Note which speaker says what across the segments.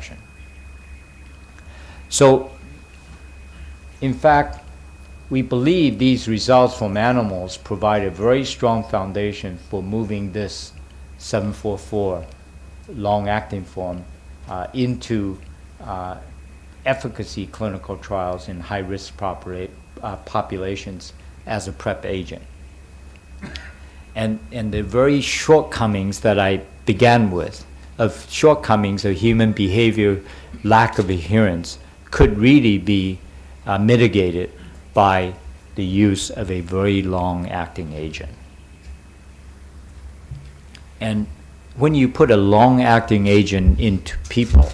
Speaker 1: infection. So, in fact, we believe these results from animals provide a very strong foundation for moving this 744 long-acting form into efficacy clinical trials in high-risk populations as a PrEP agent. And the very shortcomings that I began with, of shortcomings of human behavior, lack of adherence, could really be mitigated by the use of a very long-acting agent. And when you put a long-acting agent into people,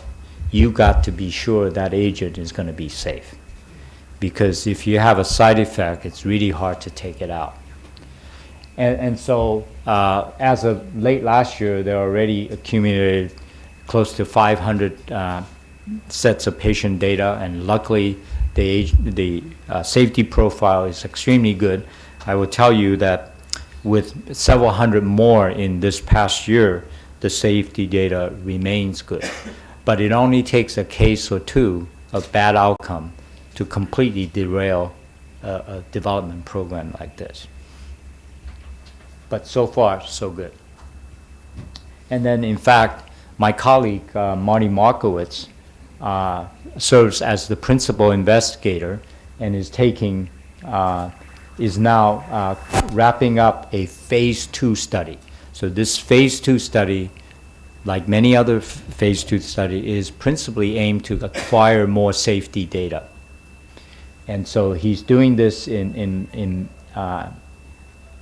Speaker 1: you got to be sure that agent is going to be safe. Because if you have a side effect, it's really hard to take it out. And so as of late last year, there already accumulated close to 500 sets of patient data, and luckily the safety profile is extremely good. I will tell you that with several hundred more in this past year, the safety data remains good. But it only takes a case or two of bad outcome to completely derail a development program like this. But so far, so good. And then, in fact, my colleague, Marty Markowitz, serves as the principal investigator and is now wrapping up a phase 2 study. So this phase 2 study, like many other phase 2 studies, is principally aimed to acquire more safety data. And so he's doing this in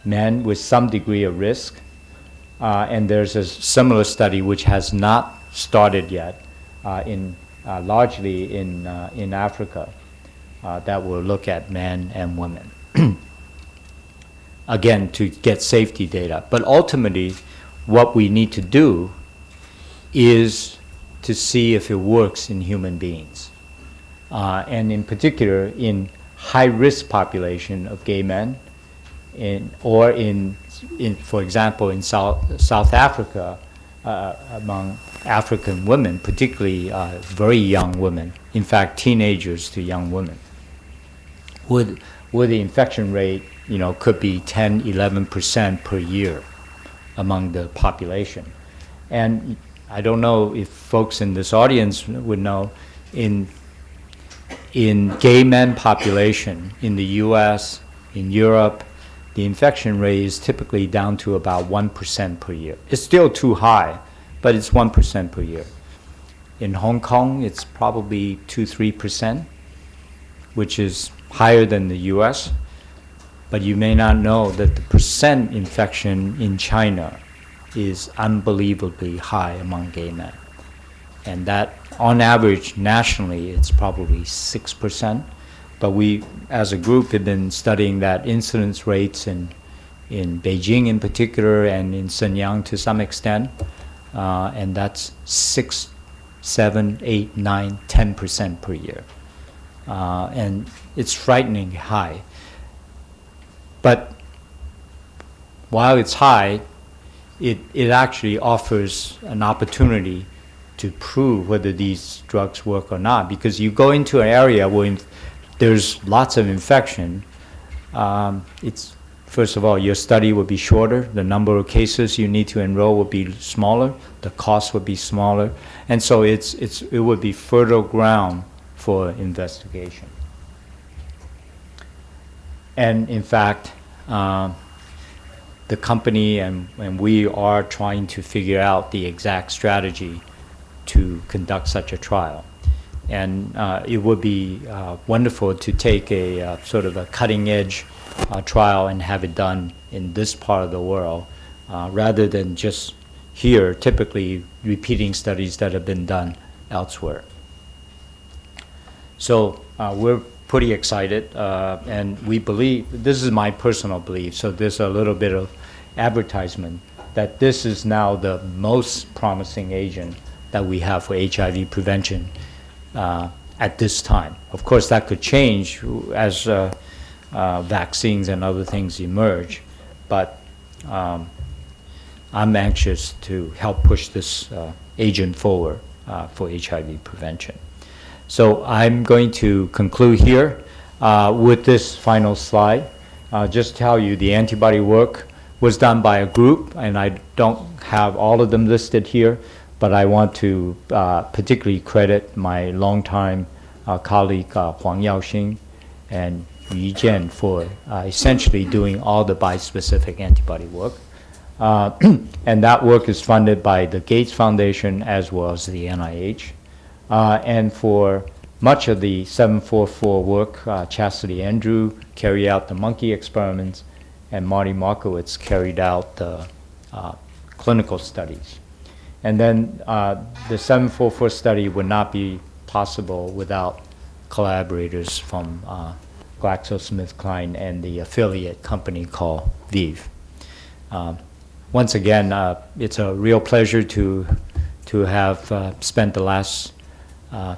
Speaker 1: men with some degree of risk. And there's a similar study which has not started yet, largely in Africa, that will look at men and women. Again, to get safety data. But ultimately, what we need to do is to see if it works in human beings. And in particular, in high-risk population of gay men, or for example, in South Africa, among African women, particularly very young women, in fact, teenagers to young women, where the infection rate, could be 10, 11% per year among the population. And I don't know if folks in this audience would know, in gay men population in the US, in Europe, the infection rate is typically down to about 1% per year. It's still too high, but it's 1% per year. In Hong Kong, it's probably 2-3%, which is higher than the US. But you may not know that the percent infection in China is unbelievably high among gay men. And that, on average, nationally, it's probably 6%. But we, as a group, have been studying that incidence rates in Beijing in particular, and in Shenyang to some extent. And that's 6, 7, 8, 9, 10% per year. And it's frighteningly high. But while it's high, it actually offers an opportunity to prove whether these drugs work or not. Because you go into an area where there's lots of infection, first of all, your study will be shorter, the number of cases you need to enroll will be smaller, the cost will be smaller, and so it would be fertile ground for investigation. And in fact, the company and we are trying to figure out the exact strategy to conduct such a trial. And it would be wonderful to take a sort of a cutting-edge trial and have it done in this part of the world, rather than just here, typically repeating studies that have been done elsewhere. So we're pretty excited, and we believe, this is my personal belief, so there's a little bit of advertisement, that this is now the most promising agent that we have for HIV prevention at this time. Of course, that could change as vaccines and other things emerge, but I'm anxious to help push this agent forward for HIV prevention. So I'm going to conclude here with this final slide. Just tell you the antibody work was done by a group, and I don't have all of them listed here, but I want to particularly credit my longtime colleague Huang Yaoxing and Yu Jian for essentially doing all the bispecific antibody work. And that work is funded by the Gates Foundation as well as the NIH. And for much of the 744 work, Chastity Andrew carried out the monkey experiments, and Marty Markowitz carried out the clinical studies. And then the 744 study would not be possible without collaborators from GlaxoSmithKline and the affiliate company called ViiV. Once again, it's a real pleasure to have spent the last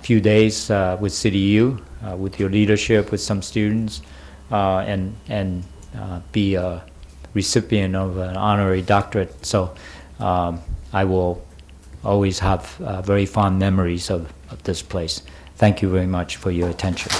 Speaker 1: few days with CityU, with your leadership, with some students, and be a recipient of an honorary doctorate. So I will always have very fond memories of this place. Thank you very much for your attention.